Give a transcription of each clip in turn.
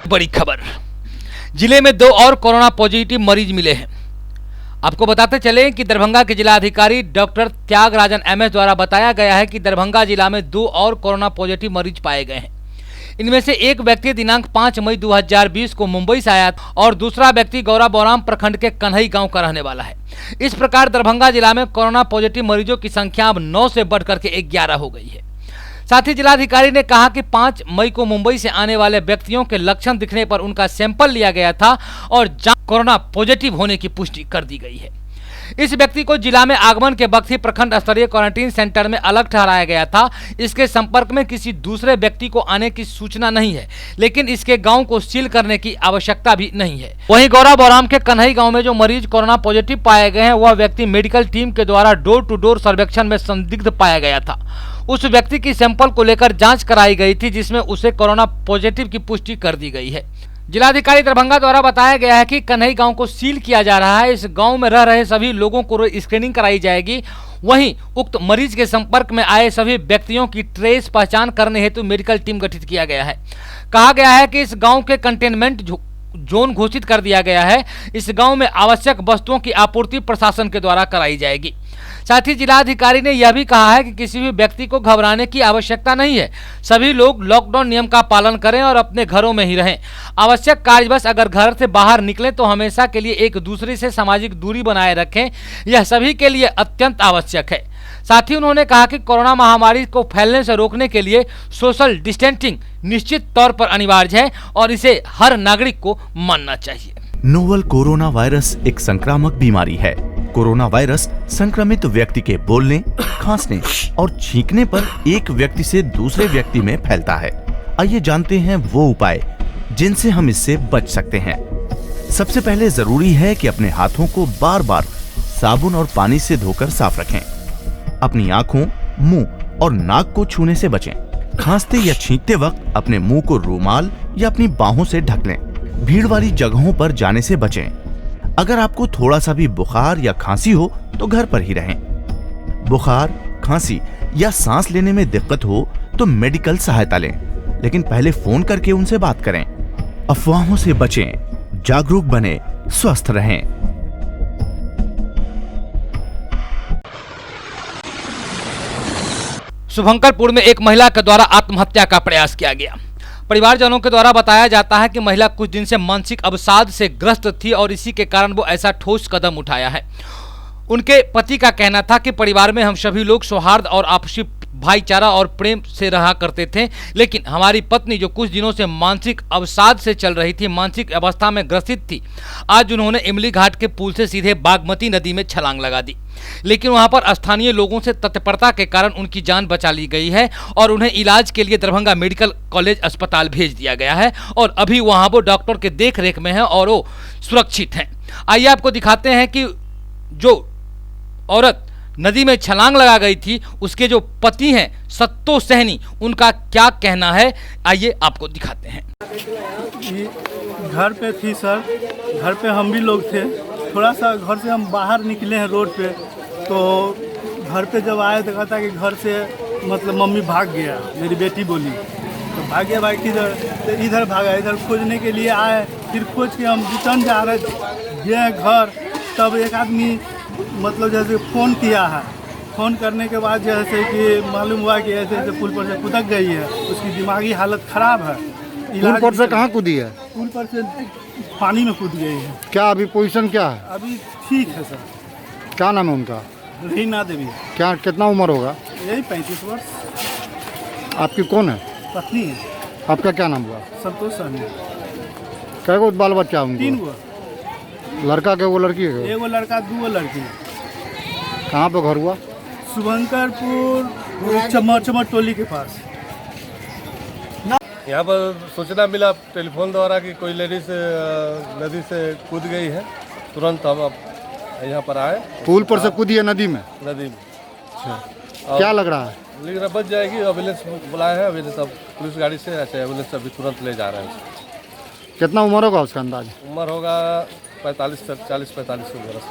बड़ी खबर, जिले में 2 और कोरोना पॉजिटिव मरीज मिले हैं। आपको बताते चले कि दरभंगा के जिलाधिकारी डॉक्टर त्यागराजन एमएस द्वारा बताया गया है कि दरभंगा जिला में 2 और कोरोना पॉजिटिव मरीज पाए गए हैं। इनमें से एक व्यक्ति दिनांक 5 मई 2020 को मुंबई से आया और दूसरा व्यक्ति गौराबौराम प्रखंड के कन्हई गांव का रहने वाला है। इस प्रकार दरभंगा जिला में कोरोना पॉजिटिव मरीजों की संख्या अब 9 से बढ़कर के 11 हो गई है। साथ ही जिलाधिकारी ने कहा कि 5 मई को मुंबई से आने वाले व्यक्तियों के लक्षण दिखने पर उनका सैंपल लिया गया था और कोरोना पॉजिटिव होने की पुष्टि कर दी गई है। इस व्यक्ति को जिला में आगमन के वक्त ही प्रखंड स्तरीय क्वारंटीन सेंटर में अलग ठहराया गया था। इसके संपर्क में किसी दूसरे व्यक्ति को आने की सूचना नहीं है, लेकिन इसके गांव को सील करने की आवश्यकता भी नहीं है। वहीं गौराबौराम के कन्हई गांव में जो मरीज कोरोना पॉजिटिव पाए गए हैं, वह व्यक्ति मेडिकल टीम के द्वारा डोर टू डोर सर्वेक्षण में संदिग्ध पाया गया था। उस व्यक्ति की सैंपल को लेकर जांच कराई गई थी, जिसमें उसे कोरोना पॉजिटिव की पुष्टि कर दी गई है। जिलाधिकारी दरभंगा द्वारा बताया गया है कि कन्हई गांव को सील किया जा रहा है। इस गांव में रह रहे सभी लोगों को स्क्रीनिंग कराई जाएगी। वहीं उक्त मरीज के संपर्क में आए सभी व्यक्तियों की ट्रेस पहचान करने हेतु मेडिकल टीम गठित किया गया है। कहा गया है कि इस गांव के कंटेनमेंट जोन घोषित कर दिया गया है। इस गांव में आवश्यक वस्तुओं की आपूर्ति प्रशासन के द्वारा कराई जाएगी। साथ ही जिलाधिकारी ने यह भी कहा है कि किसी भी व्यक्ति को घबराने की आवश्यकता नहीं है। सभी लोग लॉकडाउन नियम का पालन करें और अपने घरों में ही रहें। आवश्यक कार्यवश अगर घर से बाहर निकलें तो हमेशा के लिए एक दूसरे से सामाजिक दूरी बनाए रखें। यह सभी के लिए अत्यंत आवश्यक है। साथ ही उन्होंने कहा कि कोरोना महामारी को फैलने से रोकने के लिए सोशल डिस्टेंसिंग निश्चित तौर पर अनिवार्य है और इसे हर नागरिक को मानना चाहिए। नोवल कोरोना वायरस एक संक्रामक बीमारी है। कोरोना वायरस संक्रमित व्यक्ति के बोलने, खांसने और छींकने पर एक व्यक्ति से दूसरे व्यक्ति में फैलता है। आइए जानते हैं वो उपाय जिनसे हम इससे बच सकते हैं। सबसे पहले जरूरी है कि अपने हाथों को बार बार साबुन और पानी से धोकर साफ रखें। अपनी आंखों, मुंह और नाक को छूने से बचें। खांसते या छींकते वक्त अपने मुंह को रुमाल या अपनी बाहों से ढक लें। भीड़ वाली जगहों पर जाने से बचें। अगर आपको थोड़ा सा भी बुखार या खांसी हो तो घर पर ही रहें। बुखार, खांसी या सांस लेने में दिक्कत हो तो मेडिकल सहायता लें, लेकिन पहले फोन करके उनसे बात करें। अफवाहों से बचें, जागरूक बने, स्वस्थ रहें। शुभंकरपुर में एक महिला के द्वारा आत्महत्या का प्रयास किया गया। परिवारजनों के द्वारा बताया जाता है कि महिला कुछ दिन से मानसिक अवसाद से ग्रस्त थी और इसी के कारण वो ऐसा ठोस कदम उठाया है। उनके पति का कहना था कि परिवार में हम सभी लोग सौहार्द और आपसी भाईचारा और प्रेम से रहा करते थे, लेकिन हमारी पत्नी जो कुछ दिनों से मानसिक अवसाद से चल रही थी, मानसिक अवस्था में ग्रसित थी, आज उन्होंने इमली घाट के पुल से सीधे बागमती नदी में छलांग लगा दी। लेकिन वहां पर स्थानीय लोगों से तत्परता के कारण उनकी जान बचा ली गई है और उन्हें इलाज के लिए दरभंगा मेडिकल कॉलेज अस्पताल भेज दिया गया है और अभी वहां वो डॉक्टर के देखरेख में है और वो सुरक्षित हैं। आइए आपको दिखाते हैं कि जो औरत नदी में छलांग लगा गई थी, उसके जो पति हैं सत्तो सहनी, उनका क्या कहना है, आइए आपको दिखाते हैं। घर पे थी सर, घर पे हम भी लोग थे। थोड़ा सा घर से हम बाहर निकले हैं रोड पे, तो घर पे जब आए तो कहता कि घर से मतलब मम्मी भाग गया, मेरी बेटी बोली। तो भागे भाई किधर, तो इधर भागा, इधर खोजने के लिए आए। फिर खोज के हम रिटर्न जा रहे गए घर, तब एक आदमी मतलब जैसे फ़ोन किया है। फ़ोन करने के बाद जैसे कि मालूम हुआ कि ऐसे ऐसे पुल पर से कूदक गई है, उसकी दिमागी हालत ख़राब है। पुल पर से कहाँ कूदी है? पुल पर से पानी में कूद गई है। क्या अभी पोजीशन क्या है? अभी ठीक है सर। क्या नाम है उनका? रीना देवी। क्या, कितना उम्र होगा? यही 35 वर्ष। आपकी कौन है? पत्नी है। आपका क्या नाम हुआ? संतोष सहनी। कै गो बाल बच्चा उनको? 3 गो। लड़का के वो लड़की है? एगो लड़का 2 लड़की। कहाँ पे घर हुआ? शुभंकरपुर चमर टोली के पास। यहाँ पर सूचना मिला टेलीफोन द्वारा कि कोई लेडीज नदी से कूद गई है। तुरंत हम अब यहाँ पर आए। पुल पर से कूदी है नदी में? नदी में। अच्छा, क्या लग रहा है? लेकिन बच जाएगी। एम्बुलेंस बुलाया है, एम्बुलेंस अब पुलिस गाड़ी से, अच्छा एम्बुलेंस अभी तुरंत ले जा रहे हैं। कितना उम्र होगा उसका अंदाज? उम्र होगा 40-45 वर्ष।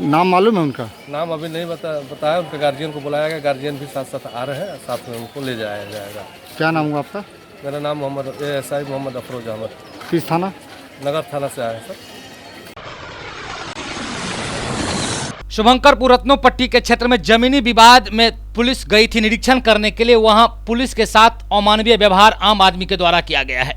नाम मालूम है उनका? नाम अभी नहीं बताया। उनके गार्जियन को बुलाया गया, गार्जियन भी साथ साथ आ रहे हैं, साथ में उनको ले जाया जाएगा। क्या नाम हुआ आपका? मेरा नाम मोहम्मद ASI मोहम्मद अफरोज अहमद, किस थाना? नगर थाना से आया सर। शुभंकरपुर रत्नो पट्टी के क्षेत्र में जमीनी विवाद में पुलिस गई थी निरीक्षण करने के लिए। वहां पुलिस के साथ अमानवीय व्यवहार आम आदमी के द्वारा किया गया है।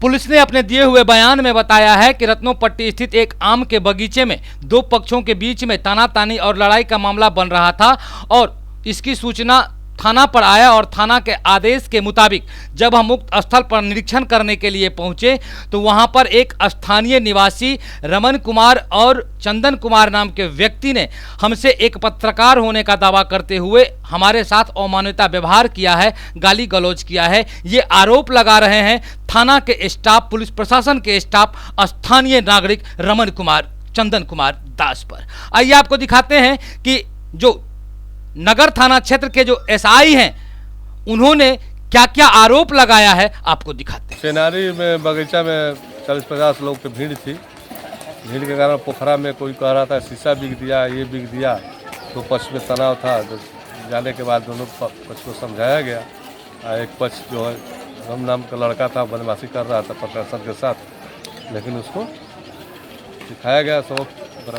पुलिस ने अपने दिए हुए बयान में बताया है कि रत्नो पट्टी स्थित एक आम के बगीचे में दो पक्षों के बीच में तानातानी और लड़ाई का मामला बन रहा था और इसकी सूचना थाना पर आया और थाना के आदेश के मुताबिक जब हम उक्त स्थल पर निरीक्षण करने के लिए पहुंचे तो वहां पर एक स्थानीय निवासी रमन कुमार और चंदन कुमार नाम के व्यक्ति ने हमसे एक पत्रकार होने का दावा करते हुए हमारे साथ अमानवीय व्यवहार किया है, गाली गलौज किया है। ये आरोप लगा रहे हैं थाना के स्टाफ, पुलिस प्रशासन के स्टाफ, स्थानीय नागरिक रमन कुमार, चंदन कुमार दास पर। आइए आपको दिखाते हैं कि जो नगर थाना क्षेत्र के जो SI हैं उन्होंने क्या क्या आरोप लगाया है, आपको दिखाते हैं। सेनारी में बगीचा में 40-50 लोग की भीड़ थी। भीड़ के कारण पोखरा में कोई कह रहा था शीशा बिक दिया, ये बिक दिया। तो पक्ष में तनाव था। तो जाने के बाद दोनों पक्ष को समझाया गया। एक पक्ष जो है हम नाम का लड़का था, बदमाशी कर रहा था प्रशासन के साथ, लेकिन उसको सिखाया गया सब।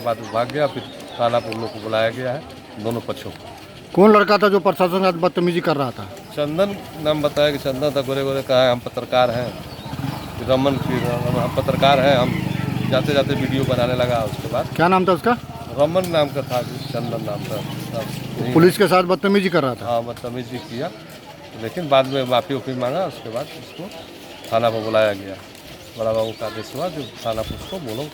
बाद में भाग गया। फिर थाना पर लोग को बुलाया गया है, दोनों पक्षों को। कौन लड़का था जो प्रशासन के साथ बदतमीजी कर रहा था? चंदन नाम बताया कि चंदन था, गोरे गोरे कहा हम पत्रकार हैं। रमन की हम पत्रकार हैं, हम जाते जाते वीडियो बनाने लगा। उसके बाद क्या नाम था उसका? रमन नाम का था, चंदन नाम था। पुलिस के साथ बदतमीजी कर रहा था? हाँ, बदतमीजी किया, लेकिन बाद में माफ़ी उफ़ी मांगा। उसके बाद उसको थाना पर बुलाया गया। बड़ा बाबू का आदेश हुआ कि थाना पर उसको बोलो,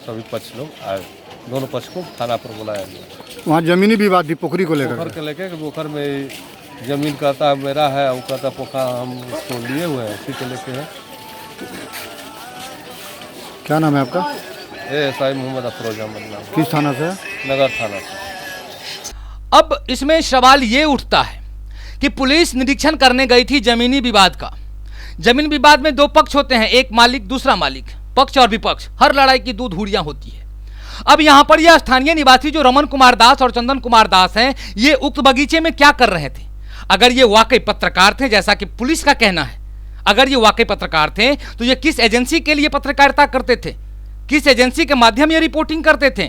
सभी पक्ष लोग आए। दोनों पक्ष को थाना पर बुलाया गया। वहाँ जमीनी विवाद थी पोखरी को लेकर? पोखर के लेके, पोखर में जमीन कहता मेरा है, वो कहता पोखर हम उसको लिए हुए हैं, उसी के लेके है। क्या नाम है आपका? ASI मोहम्मद अफरोज अहमद नाम। किस थाना से? नगर थाना से। अब इसमें सवाल ये उठता है कि पुलिस निरीक्षण करने गई थी जमीनी विवाद का। जमीन विवाद में दो पक्ष होते हैं, एक मालिक दूसरा मालिक, पक्ष और विपक्ष। हर लड़ाई की दो धुरियां होती है। अब यहां पर यह स्थानीय निवासी जो रमन कुमार दास और चंदन कुमार दास हैं, ये उक्त बगीचे में क्या कर रहे थे? अगर ये वाकई पत्रकार थे, जैसा कि पुलिस का कहना है, अगर ये वाकई पत्रकार थे तो ये किस एजेंसी के लिए पत्रकारिता करते थे? किस एजेंसी के माध्यम ये रिपोर्टिंग करते थे?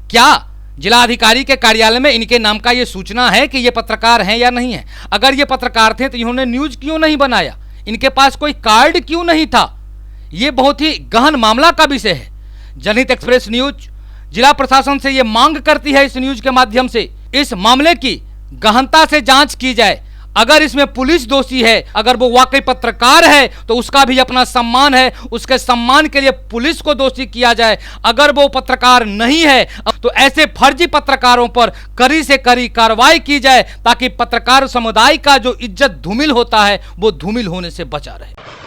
क्या जिला अधिकारी के कार्यालय में इनके नाम का ये सूचना है कि ये पत्रकार हैं या नहीं है? अगर ये पत्रकार थे तो इन्होंने न्यूज क्यों नहीं बनाया? इनके पास कोई कार्ड क्यों नहीं था? ये बहुत ही गहन मामला का विषय है। जनहित एक्सप्रेस न्यूज जिला प्रशासन से ये मांग करती है, इस न्यूज के माध्यम से इस मामले की गहनता से जांच की जाए। अगर इसमें पुलिस दोषी है, अगर वो वाकई पत्रकार है तो उसका भी अपना सम्मान है, उसके सम्मान के लिए पुलिस को दोषी किया जाए। अगर वो पत्रकार नहीं है तो ऐसे फर्जी पत्रकारों पर कड़ी से कड़ी कार्रवाई की जाए, ताकि पत्रकार समुदाय का जो इज्जत धूमिल होता है वो धूमिल होने से बचा रहे।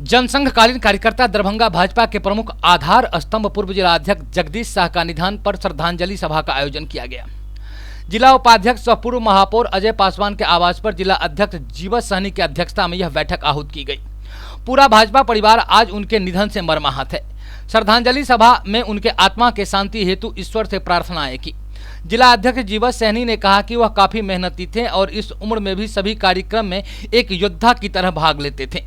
जनसंघकालीन कार्यकर्ता दरभंगा भाजपा के प्रमुख आधार स्तंभ पूर्व जिला अध्यक्ष जगदीश शाह का निधन पर श्रद्धांजलि सभा का आयोजन किया गया। जिला उपाध्यक्ष व पूर्व महापौर अजय पासवान के आवास पर जिला अध्यक्ष जीवत सहनी की अध्यक्षता में यह बैठक आहूत की गई। पूरा भाजपा परिवार आज उनके निधन से मर्माहत है। श्रद्धांजलि सभा में उनके आत्मा के शांति हेतु ईश्वर से प्रार्थनाएं की। जिला अध्यक्ष जीवत सहनी ने कहा कि वह काफी मेहनती थे और इस उम्र में भी सभी कार्यक्रम में एक योद्धा की तरह भाग लेते थे।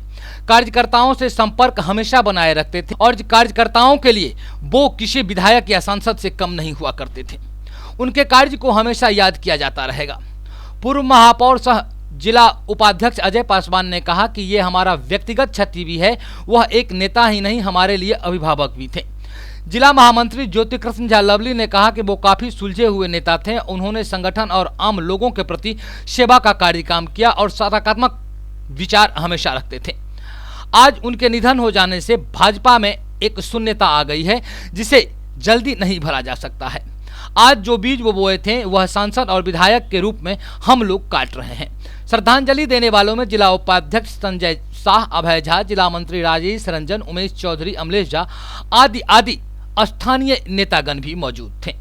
कार्यकर्ताओं से संपर्क हमेशा बनाए रखते थे और कार्यकर्ताओं के लिए वो किसी विधायक या सांसद से कम नहीं हुआ करते थे। उनके कार्य को हमेशा याद किया जाता रहेगा। पूर्व महापौर सह जिला उपाध्यक्ष अजय पासवान ने कहा कि ये हमारा व्यक्तिगत क्षति भी है, वह एक नेता ही नहीं हमारे लिए अभिभावक भी थे। जिला महामंत्री ज्योति कृष्ण झा लवली ने कहा कि वो काफी सुलझे हुए नेता थे। उन्होंने संगठन और आम लोगों के प्रति सेवा का कार्य काम किया और सकारात्मक विचार हमेशा रखते थे। आज उनके निधन हो जाने से भाजपा में एक शून्यता आ गई है, जिसे जल्दी नहीं भरा जा सकता है। आज जो बीज वो बोए थे वह सांसद और विधायक के रूप में हम लोग काट रहे हैं। श्रद्धांजलि देने वालों में जिला उपाध्यक्ष संजय शाह, अभय झा, जिला मंत्री राजेश रंजन, उमेश चौधरी, अमलेश झा आदि स्थानीय नेतागण भी मौजूद थे।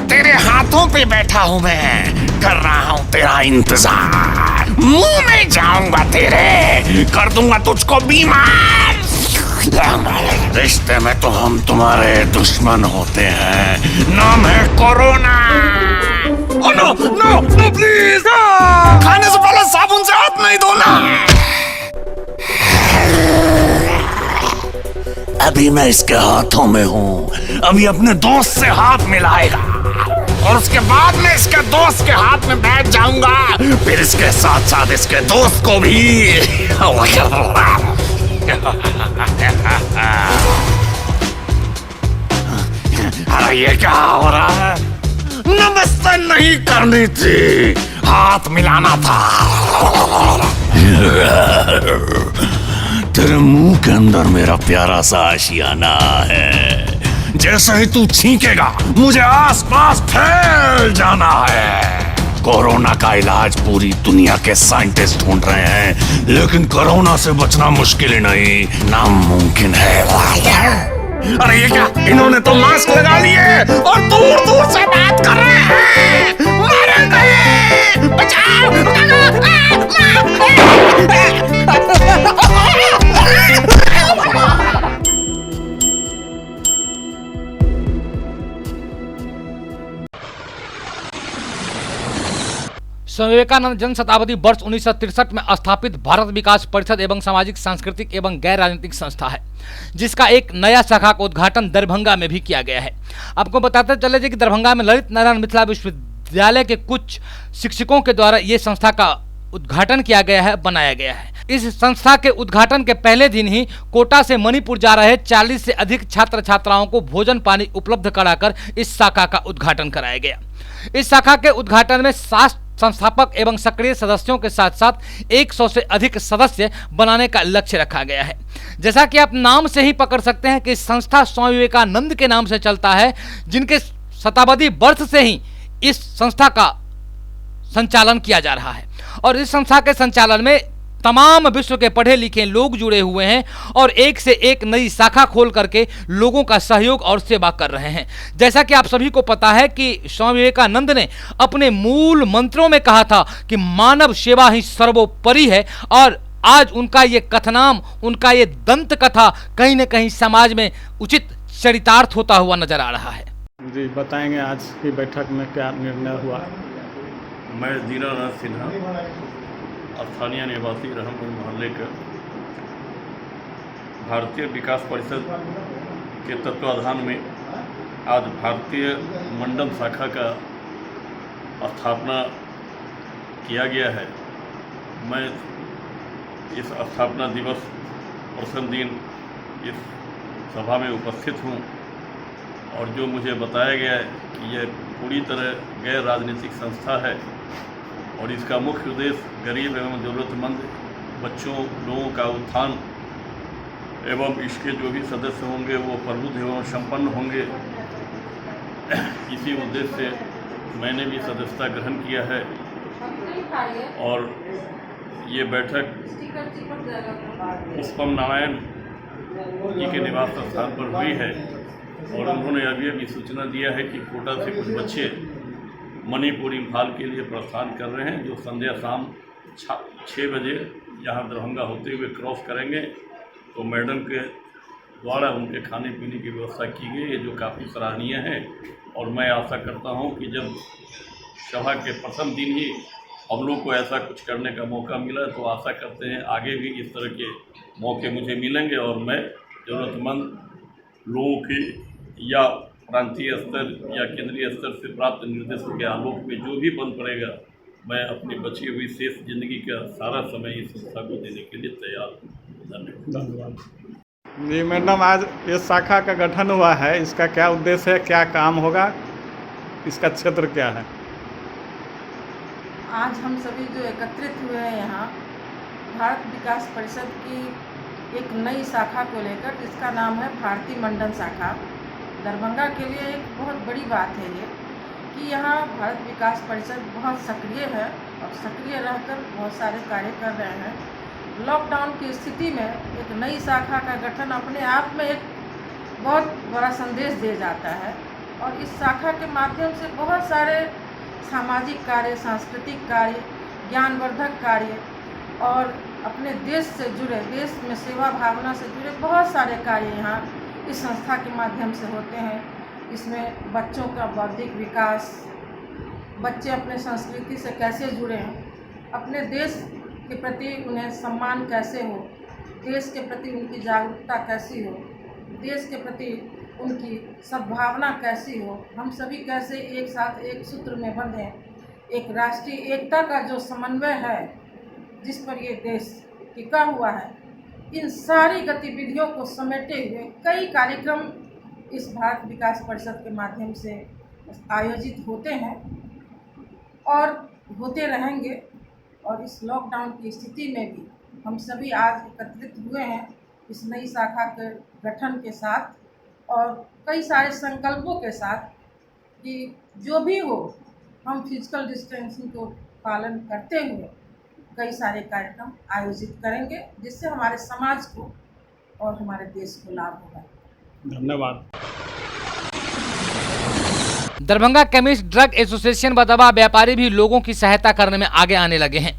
तेरे हाथों पे बैठा हूँ मैं, कर रहा हूँ तेरा इंतजार। मुंह में जाऊंगा तेरे, कर दूंगा तुझको बीमार। रिश्ते में तो हम तुम्हारे दुश्मन होते हैं, नाम है corona. No no no please, खाने से पहले साबुन से हाथ नहीं धोना। अभी मैं इसके हाथों में हूँ, अभी अपने दोस्त से हाथ मिलाएगा और उसके बाद मैं इसके दोस्त के हाथ में बैठ जाऊंगा, फिर इसके साथ साथ इसके दोस्त को भी। अरे ये क्या हो रहा है? नमस्ते नहीं करनी थी, हाथ मिलाना था। तेरे मुंह के अंदर मेरा प्यारा सा आशियाना है, जैसे ही तू छींकेगा मुझे आसपास फैल जाना है। कोरोना का इलाज पूरी दुनिया के साइंटिस्ट ढूंढ रहे हैं, लेकिन कोरोना से बचना मुश्किल ही नहीं, नामुमकिन है। अरे ये क्या, इन्होंने तो मास्क लगा लिए और दूर दूर से बात कर रहे हैं। मारेंगे, बचाओ। स्वामी विवेकानंद जन शताब्दी वर्ष 1963 में स्थापित भारत विकास परिषद एवं सामाजिक सांस्कृतिक एवं गैर राजनीतिक संस्था है, जिसका एक नया शाखा का उद्घाटन दरभंगा में भी किया गया है। आपको बताते चले कि दरभंगा में ललित नारायण मिथिला विश्वविद्यालय के कुछ शिक्षकों के द्वारा ये संस्था का उद्घाटन किया गया है, बनाया गया है। इस संस्था के उद्घाटन के पहले दिन ही कोटा से मणिपुर जा रहे 40 से अधिक छात्र छात्राओं को भोजन पानी उपलब्ध कराकर इस शाखा का उद्घाटन कराया गया। इस शाखा के उद्घाटन में 7 संस्थापक एवं सक्रिय सदस्यों के साथ साथ 100 से अधिक सदस्य बनाने का लक्ष्य रखा गया है। जैसा कि आप नाम से ही पकड़ सकते हैं कि संस्था स्वामी विवेकानंद के नाम से चलता है, जिनके शताब्दी वर्ष से ही इस संस्था का संचालन किया जा रहा है और इस संस्था के संचालन में तमाम विश्व के पढ़े लिखे लोग जुड़े हुए हैं और एक से एक नई शाखा खोल करके लोगों का सहयोग और सेवा कर रहे हैं। जैसा कि आप सभी को पता है कि स्वामी विवेकानंद ने अपने मूल मंत्रों में कहा था कि मानव सेवा ही सर्वोपरि है और आज उनका ये कथनाम, उनका ये दंत कथा कहीं न कहीं समाज में उचित चरितार्थ होता हुआ नजर आ रहा है। जी बताएंगे आज की बैठक में क्या निर्णय हुआ। मैं दीनानाथ सिन्हा, स्थानीय निवासी रहमपुर मोहल्ले का, भारतीय विकास परिषद के तत्वाधान में आज भारतीय मंडल शाखा का स्थापना किया गया है। मैं इस स्थापना दिवस प्रथम दिन इस सभा में उपस्थित हूँ और जो मुझे बताया गया है कि यह पूरी तरह गैर राजनीतिक संस्था है और इसका मुख्य उद्देश्य गरीब एवं ज़रूरतमंद बच्चों लोगों का उत्थान एवं इसके जो भी सदस्य होंगे वो प्रबुद्ध एवं संपन्न होंगे। इसी उद्देश्य से मैंने भी सदस्यता ग्रहण किया है और ये बैठक पुष्पम नारायण जी के निवास स्थान पर हुई है और उन्होंने अभी सूचना दिया है कि कोटा से कुछ बच्चे मणिपुर इम्फाल के लिए प्रस्थान कर रहे हैं, जो संध्या शाम 6 बजे यहाँ दरभंगा होते हुए क्रॉस करेंगे। तो मैडम के द्वारा उनके खाने पीने की व्यवस्था की गई है, जो काफ़ी सराहनीय है और मैं आशा करता हूँ कि जब सभा के प्रथम दिन ही हम लोग को ऐसा कुछ करने का मौका मिला तो आशा करते हैं आगे भी इस तरह के मौके मुझे मिलेंगे और मैं ज़रूरतमंद लोगों की या प्रांतीय स्तर या केंद्रीय स्तर से प्राप्त निर्देशों के आलोक में जो भी बन पड़ेगा, मैं अपनी बची हुई शेष जिंदगी का सारा समय इस संस्था को देने के लिए तैयार हूँ। धन्यवाद। जी मैडम, आज ये शाखा का गठन हुआ है, इसका क्या उद्देश्य है, क्या काम होगा, इसका क्षेत्र क्या है? आज हम सभी जो एकत्रित हुए हैं यहाँ भारत विकास परिषद की एक नई शाखा को लेकर, जिसका नाम है भारतीय मंडल शाखा। दरभंगा के लिए एक बहुत बड़ी बात है ये कि यहाँ भारत विकास परिषद बहुत सक्रिय है और सक्रिय रहकर बहुत सारे कार्य कर रहे हैं। लॉकडाउन की स्थिति में एक नई शाखा का गठन अपने आप में एक बहुत बड़ा संदेश दे जाता है और इस शाखा के माध्यम से बहुत सारे सामाजिक कार्य, सांस्कृतिक कार्य, ज्ञानवर्धक कार्य और अपने देश से जुड़े, देश में सेवा भावना से जुड़े बहुत सारे कार्य यहाँ इस संस्था के माध्यम से होते हैं। इसमें बच्चों का बौद्धिक विकास, बच्चे अपने संस्कृति से कैसे जुड़े हैं, अपने देश के प्रति उन्हें सम्मान कैसे हो, देश के प्रति उनकी जागरूकता कैसी हो, देश के प्रति उनकी सद्भावना कैसी हो, हम सभी कैसे एक साथ एक सूत्र में बंधें, एक राष्ट्रीय एकता का जो समन्वय है जिस पर ये देश टिका हुआ है, इन सारी गतिविधियों को समेटे हुए कई कार्यक्रम इस भारत विकास परिषद के माध्यम से आयोजित होते हैं और होते रहेंगे। और इस लॉकडाउन की स्थिति में भी हम सभी आज एकत्रित हुए हैं इस नई शाखा के गठन के साथ और कई सारे संकल्पों के साथ कि जो भी हो हम फिजिकल डिस्टेंसिंग को पालन करते हुए कई सारे कार्यक्रम आयोजित करेंगे जिससे हमारे समाज को और हमारे देश को लाभ होगा। धन्यवाद। दरभंगा केमिस्ट ड्रग एसोसिएशन व दवा व्यापारी भी लोगों की सहायता करने में आगे आने लगे हैं।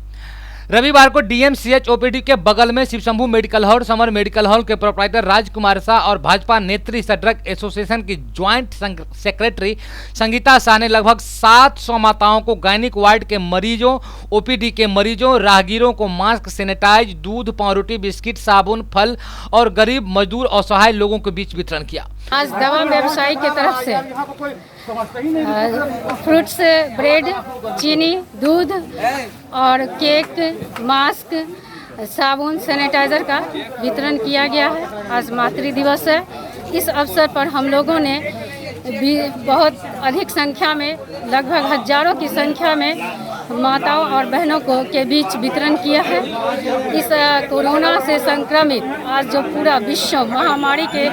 रविवार को डीएमसीएच ओपीडी के बगल में Shiv Shambhu medical hall, Samar medical hall के प्रोप्राइटर राजकुमार शाह और भाजपा नेत्री सह ड्रग एसोसिएशन की ज्वाइंट सेक्रेटरी संगीता शाह ने लगभग 700 माताओं को गायनिक वार्ड के मरीजों, ओपीडी के मरीजों, राहगीरों को मास्क, सैनिटाइज, दूध, पावरोटी, बिस्किट, साबुन, फल और गरीब, मजदूर और असहाय लोगों के बीच वितरण किया। आज दवा व्यवसायी की तरफ से फ्रूट्स, ब्रेड, चीनी, दूध और केक, मास्क, साबुन, सैनिटाइज़र का वितरण किया गया है। आज मातृ दिवस है। इस अवसर पर हम लोगों ने भी बहुत अधिक संख्या में, लगभग हजारों की संख्या में माताओं और बहनों को के बीच वितरण किया है। इस कोरोना से संक्रमित आज जो पूरा विश्व महामारी के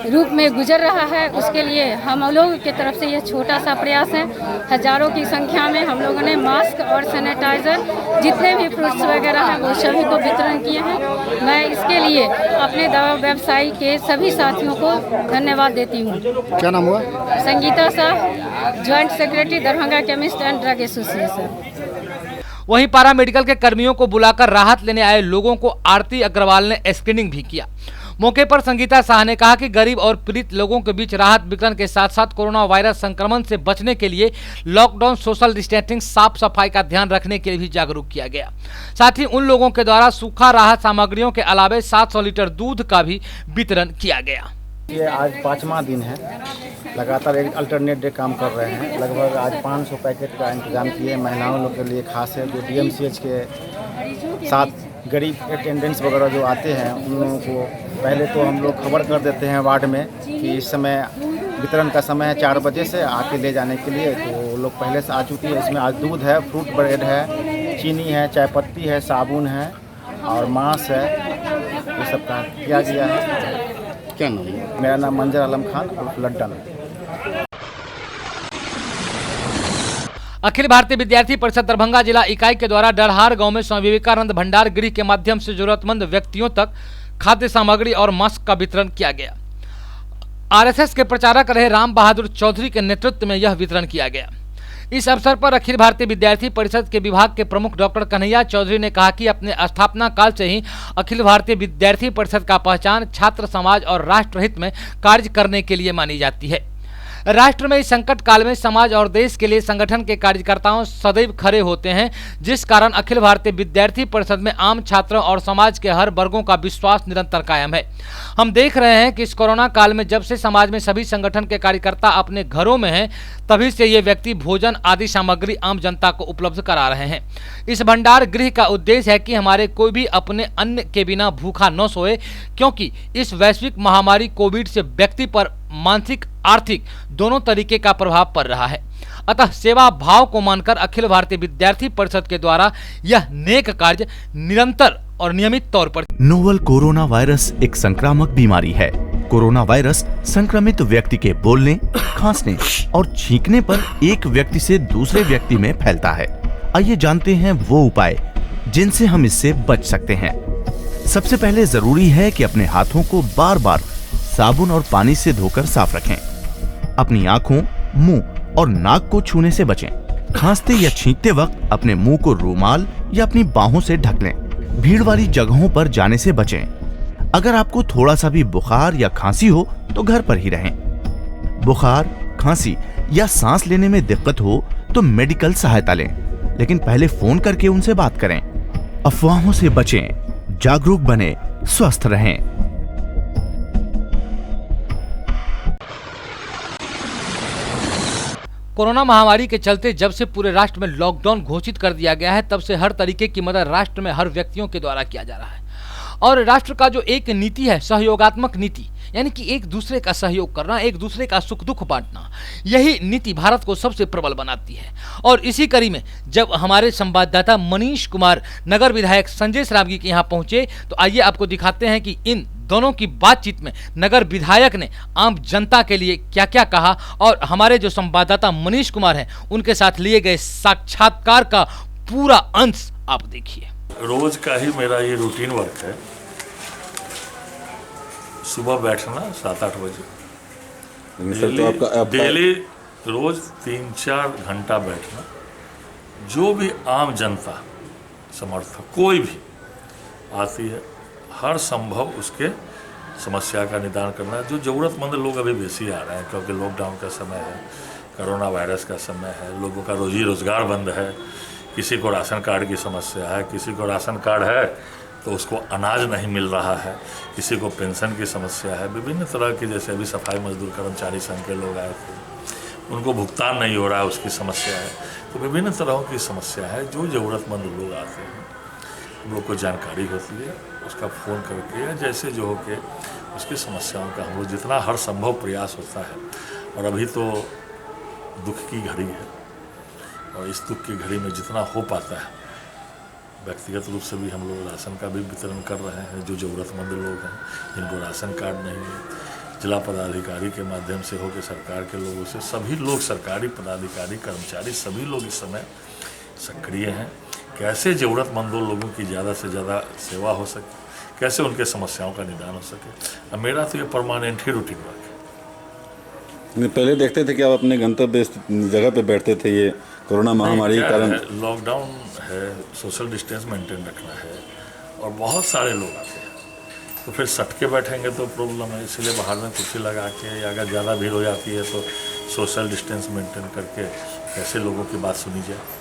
रूप में गुजर रहा है, उसके लिए हम लोगों की तरफ से ये छोटा सा प्रयास है। हजारों की संख्या में हम लोगों ने मास्क और सैनिटाइज़र, जितने भी फ्रूट्स वगैरह हैं, वो सभी को वितरण किए हैं। मैं इसके लिए अपने दवा व्यवसायी के सभी साथियों को धन्यवाद देती हूँ। क्या नाम हुआ? Sangeeta Shah, joint secretary, Darbhanga chemist and drug association. वहीं पारा मेडिकल के कर्मियों को बुलाकर राहत लेने आए लोगों को आरती अग्रवाल ने स्क्रीनिंग भी किया। मौके पर संगीता शाह ने कहा कि गरीब और पीड़ित लोगों के बीच राहत वितरण के साथ साथ कोरोना वायरस संक्रमण से बचने के लिए लॉकडाउन, सोशल डिस्टेंसिंग, साफ सफाई का ध्यान रखने के लिए भी जागरूक किया गया। साथ ही उन लोगों के द्वारा सूखा राहत सामग्रियों के अलावे 700 लीटर दूध का भी वितरण किया गया। ये आज 5वां दिन है, लगातार एक अल्टरनेट डे काम कर रहे हैं। लगभग आज 500 पैकेट का इंतजाम किए महिलाओं लोग के लिए खास है। जो डीएमसीएच के साथ गरीब अटेंडेंट्स वगैरह जो आते हैं, उन लोगों को पहले तो हम लोग खबर कर देते हैं वार्ड में कि इस समय वितरण का समय है 4 बजे से आके ले जाने के लिए। तो लोग पहले से आ चुकी है। इसमें आज दूध है, फ्रूट ब्रेड है, चीनी है, चाय पत्ती है, साबुन है और मांस है, ये सब का किया गया है। क्या नाम है? मेरा नाम मंजर आलम खान उर्फ लड्डन। अखिल भारतीय विद्यार्थी परिषद दरभंगा जिला इकाई के द्वारा डरहार गांव में स्वामी विवेकानंद भंडार गृह के माध्यम से जरूरतमंद व्यक्तियों तक खाद्य सामग्री और मास्क का वितरण किया गया। आरएसएस के प्रचारक रहे राम बहादुर चौधरी के नेतृत्व में यह वितरण किया गया। इस अवसर पर अखिल भारतीय विद्यार्थी परिषद के विभाग के प्रमुख डॉक्टर कन्हैया चौधरी ने कहा कि अपने स्थापना काल से ही अखिल भारतीय विद्यार्थी परिषद का पहचान छात्र, समाज और राष्ट्र हित में कार्य करने के लिए मानी जाती है। राष्ट्र में इस संकट काल में समाज और देश के लिए संगठन के कार्यकर्ताओं सदैव खड़े होते हैं, जिस कारण अखिल भारतीय विद्यार्थी परिषद में आम छात्रों और समाज के हर वर्गों का विश्वास निरंतर कायम है। हम देख रहे हैं कि इस कोरोना काल में जब से समाज में सभी संगठन के कार्यकर्ता अपने घरों में हैं, तभी से ये व्यक्ति भोजन आदि सामग्री आम जनता को उपलब्ध करा रहे हैं। इस भंडार गृह का उद्देश्य है कि हमारे कोई भी अपने अन्न के बिना भूखा न सोए, क्योंकि इस वैश्विक महामारी कोविड से व्यक्ति पर मानसिक, आर्थिक दोनों तरीके का प्रभाव पड़ रहा है। अतः सेवा भाव को मानकर अखिल भारतीय विद्यार्थी परिषद के द्वारा यह नेक कार्य निरंतर और नियमित तौर पर। नोवल कोरोना वायरस एक संक्रामक बीमारी है। कोरोना वायरस संक्रमित व्यक्ति के बोलने, खांसने और छींकने पर एक व्यक्ति से दूसरे व्यक्ति में फैलता है। आइए जानते हैं वो उपाय जिनसे हम इससे बच सकते हैं। सबसे पहले जरूरी है कि अपने हाथों को बार बार साबुन और पानी से धोकर साफ रखें। अपनी आंखों, मुंह और नाक को छूने से बचें। खांसते या छींकते वक्त अपने मुंह को रुमाल या अपनी बाहों से ढक लें। भीड़ वाली जगहों पर जाने से बचें। अगर आपको थोड़ा सा भी बुखार या खांसी हो तो घर पर ही रहें। बुखार, खांसी या सांस लेने में दिक्कत हो तो मेडिकल सहायता लें, लेकिन पहले फोन करके उनसे बात करें। अफवाहों से बचें, जागरूक बने, स्वस्थ रहें। कोरोना महामारी के चलते जब से पूरे राष्ट्र में लॉकडाउन घोषित कर दिया गया है, तब से हर तरीके की मदद राष्ट्र में हर व्यक्तियों के द्वारा किया जा रहा है। और राष्ट्र का जो एक नीति है, सहयोगात्मक नीति, यानी कि एक दूसरे का सहयोग करना, एक दूसरे का सुख दुख बांटना, यही नीति भारत को सबसे प्रबल बनाती है। और इसी कड़ी में जब हमारे संवाददाता मनीष कुमार नगर विधायक संजय सरावगी के यहाँ पहुंचे, तो आइए आपको दिखाते हैं कि इन दोनों की बातचीत में नगर विधायक ने आम जनता के लिए क्या क्या कहा, और हमारे जो संवाददाता मनीष कुमार हैं उनके साथ लिए गए साक्षात्कार का पूरा अंश आप देखिए। रोज का ही मेरा ये रूटीन वर्क है, सुबह बैठना 7-8 बजे, डेली रोज 3-4 घंटा बैठना। जो भी आम जनता समर्थक कोई भी आती है, हर संभव उसके समस्या का निदान करना। जो ज़रूरतमंद लोग अभी बेसी आ रहे हैं, क्योंकि लॉकडाउन का समय है, कोरोना वायरस का समय है, लोगों का रोजी रोजगार बंद है, किसी को राशन कार्ड की समस्या है, किसी को राशन कार्ड है तो उसको अनाज नहीं मिल रहा है, किसी को पेंशन की समस्या है, विभिन्न तरह की, जैसे अभी सफाई मजदूर कर्मचारी संघ के लोग आए थे, उनको भुगतान नहीं हो रहा है, उसकी समस्या है। तो विभिन्न तरह की समस्या है। जो ज़रूरतमंद लोग आते हैं, हम लोग को जानकारी होती है, उसका फ़ोन करके या जैसे जो हो के उसकी समस्याओं का हम लोग जितना हर संभव प्रयास होता है। और अभी तो दुख की घड़ी है, और इस दुख की घड़ी में जितना हो पाता है, व्यक्तिगत रूप से भी हम लोग राशन का भी वितरण कर रहे हैं। जो ज़रूरतमंद लोग हैं, जिनको राशन कार्ड नहीं है, जिला पदाधिकारी के माध्यम से हो के सरकार के लोगों से, सभी लोग, सरकारी पदाधिकारी, कर्मचारी, सभी लोग इस समय सक्रिय हैं। कैसे ज़रूरतमंदों लोगों की ज़्यादा से ज़्यादा सेवा हो सके, कैसे उनके समस्याओं का निदान हो सके। अब मेरा तो ये परमानेंट ही रूटीन वर्क है। पहले देखते थे कि आप अपने गंतव्य जगह पे बैठते थे, ये कोरोना महामारी के कारण लॉकडाउन है, सोशल डिस्टेंस मेंटेन रखना है, और बहुत सारे लोग आते हैं, तो फिर सट के बैठेंगे तो प्रॉब्लम है। इसलिए बाहर में कुर्सी लगा के, या अगर ज़्यादा भीड़ हो जाती है तो सोशल डिस्टेंस मेंटेन करके कैसे लोगों की बात सुनी जाए।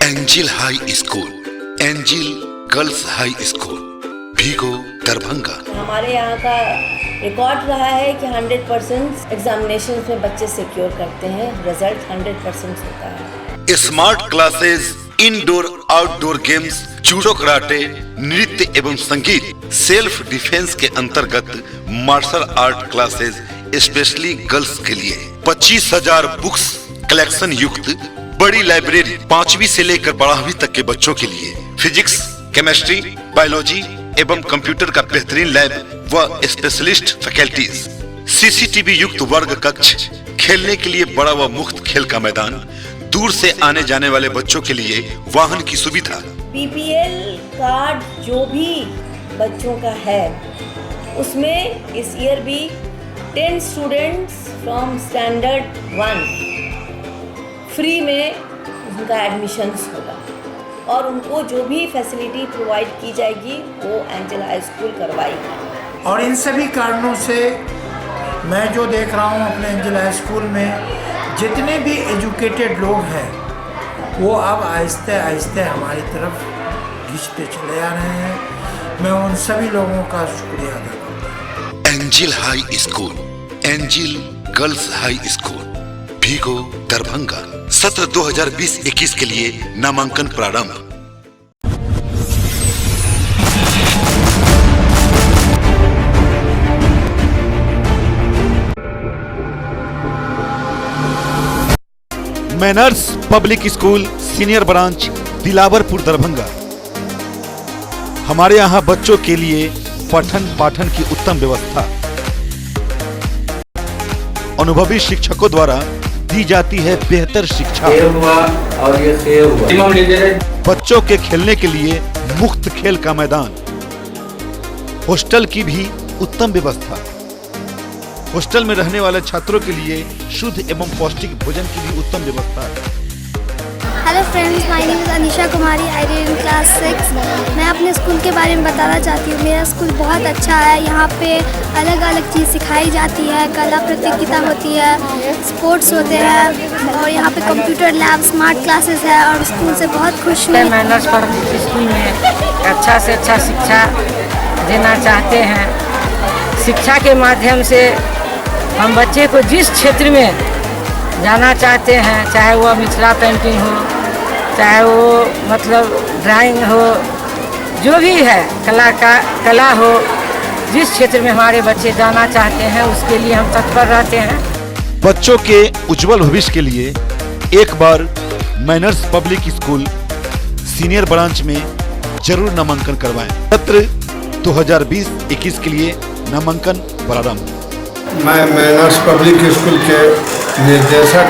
Angel high school, angel girls high school, Bhigo Darbhanga. हमारे यहाँ का रिकॉर्ड रहा है कि 100% एग्जामिनेशन में बच्चे सिक्योर करते हैं, रिजल्ट 100% होता है। Smart classes, indoor outdoor games, judo karate, नृत्य एवं संगीत, सेल्फ डिफेंस के अंतर्गत martial art classes specially girls के लिए, 25,000 बुक्स कलेक्शन युक्त बड़ी लाइब्रेरी, 5वीं से लेकर 12वीं तक के बच्चों के लिए, फिजिक्स, केमिस्ट्री, बायोलॉजी एवं कंप्यूटर का बेहतरीन लैब व स्पेशलिस्ट फैकल्टीज, सीसीटीवी युक्त वर्ग कक्ष, खेलने के लिए बड़ा व मुफ्त खेल का मैदान, दूर से आने जाने वाले बच्चों के लिए वाहन की सुविधा। बीपीएल कार्ड जो भी बच्चों का है, उसमें इस ईयर भी 10 स्टूडेंट्स फ्रॉम स्टैंडर्ड 1 फ्री में उनका एडमिशन्स होगा, और उनको जो भी फैसिलिटी प्रोवाइड की जाएगी वो एंजल हाई स्कूल करवाएगी। और इन सभी कारणों से मैं जो देख रहा हूँ अपने एंजल हाई स्कूल में जितने भी एजुकेटेड लोग हैं वो अब आहिस्ते आहिस्ते हमारी तरफ खींचते चले आ रहे हैं। मैं उन सभी लोगों का शुक्रिया अदा करता हूँ। Angel high school, angel girls high school, Bhigo Darbhanga. सत्र 2020-21 के लिए नामांकन प्रारंभ। Manners public school senior branch Dilawarpur Darbhanga. हमारे यहाँ बच्चों के लिए पठन पाठन की उत्तम व्यवस्था, अनुभवी शिक्षकों द्वारा दी जाती है बेहतर शिक्षा। और ये बच्चों के खेलने के लिए मुफ्त खेल का मैदान, हॉस्टल की भी उत्तम व्यवस्था। हॉस्टल में रहने वाले छात्रों के लिए शुद्ध एवं पौष्टिक भोजन की भी उत्तम व्यवस्था है। Hello friends, my name is Anisha Kumari, I read in class 6। मैं अपने स्कूल के बारे में बताना चाहती हूँ। मेरा स्कूल बहुत अच्छा है। यहाँ पे अलग अलग चीज़ सिखाई जाती है, कला प्रतियोगिता होती है, स्पोर्ट्स होते हैं और यहाँ पे कंप्यूटर लैब, स्मार्ट क्लासेस है और स्कूल से बहुत खुश हूँ। मैनर्स पब्लिक स्कूल में अच्छा से अच्छा शिक्षा देना चाहते हैं। शिक्षा के माध्यम से हम बच्चे को जिस क्षेत्र में जाना चाहते हैं, चाहे वो मिथिला पेंटिंग हो, चाहे वो मतलब ड्राइंग हो, जो भी है कला हो, जिस क्षेत्र में हमारे बच्चे जाना चाहते हैं उसके लिए हम तत्पर रहते हैं। बच्चों के उज्जवल भविष्य के लिए एक बार manners public school senior branch में जरूर नामांकन करवाएं। सत्र 2020-21 के लिए नामांकन प्रारंभ। मैं मैनर्स पब्लिक स्कूल के निर्देशक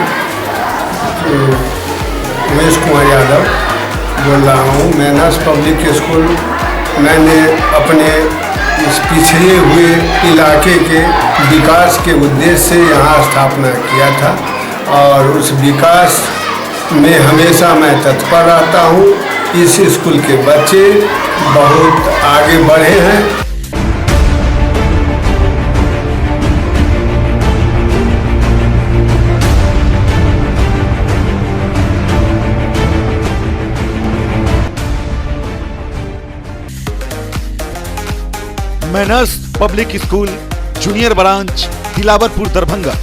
उमेश कुमार यादव बोल रहा हूँ। मैनर्स पब्लिक स्कूल मैंने अपने इस पिछड़े हुए इलाके के विकास के उद्देश्य से यहाँ स्थापना किया था और उस विकास में हमेशा मैं तत्पर रहता हूँ। इस स्कूल के बच्चे बहुत आगे बढ़े हैं। Manners public school junior branch Dilawarpur Darbhanga.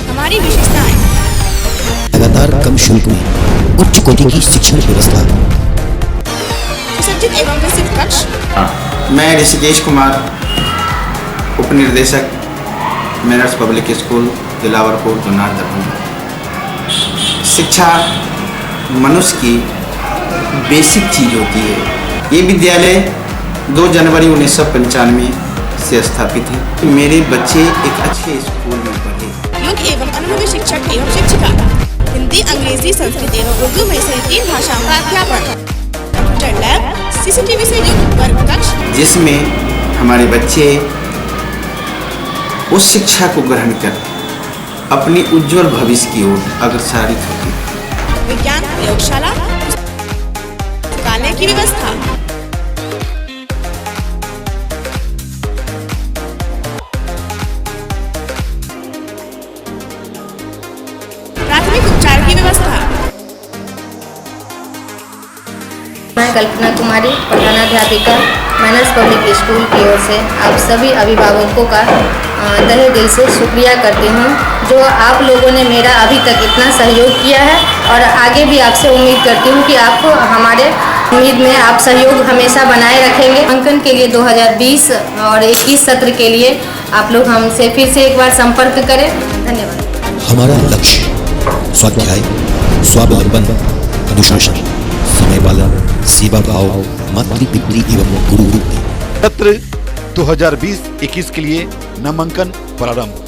हमारी विशेषताएं लगातार कम शुल्क में उच्च कोटि की शिक्षण व्यवस्था, सुसज्जित एवं विस्तृत कक्ष। मैं ऋषिकेश कुमार, उप निर्देशक manners public school Dilawarpur Junnar Darbhanga. शिक्षा मनुष्य की बेसिक चीज होती है। ये विद्यालय 2 जनवरी 1995 से स्थापित है। मेरे बच्चे एक अच्छे स्कूल में पढ़े। योग्य एवं अनुभवी शिक्षक एवं शिक्षिका, हिंदी, अंग्रेजी, संस्कृत एवं उर्दू में से 3 भाषाओं का अध्यापन, कंप्यूटर लैब, CCTV से युक्त वर्ग कक्ष, जिसमें हमारे बच्चे उस शिक्षा को ग्रहण कर अपनी उज्जवल भविष्य की ओर अग्रसरित होती है। विज्ञान प्रयोगशाला, पुस्तकालय की व्यवस्था, प्राथमिक उपचार की व्यवस्था। मैं Kalpana Kumari, प्रधानाध्यापिका, manners public school की ओर से आप सभी अभिभावकों का तहे दिल से शुक्रिया करती हूँ, जो आप लोगों ने मेरा अभी तक इतना सहयोग किया है और आगे भी आपसे उम्मीद करती हूँ कि आप हमारे उम्मीद में आप सहयोग हमेशा बनाए रखेंगे। अंकन के लिए 2020 और 21 सत्र के लिए आप लोग हमसे फिर से एक बार संपर्क करें। धन्यवाद। हमारा लक्ष्य स्वाध्याय, स्वावलंबन, अनुशासन, समय पालन, सेवा भाव, मातृ पितृ एवं गुरु। सत्र 2020-21 के लिए नामांकन प्रारंभ।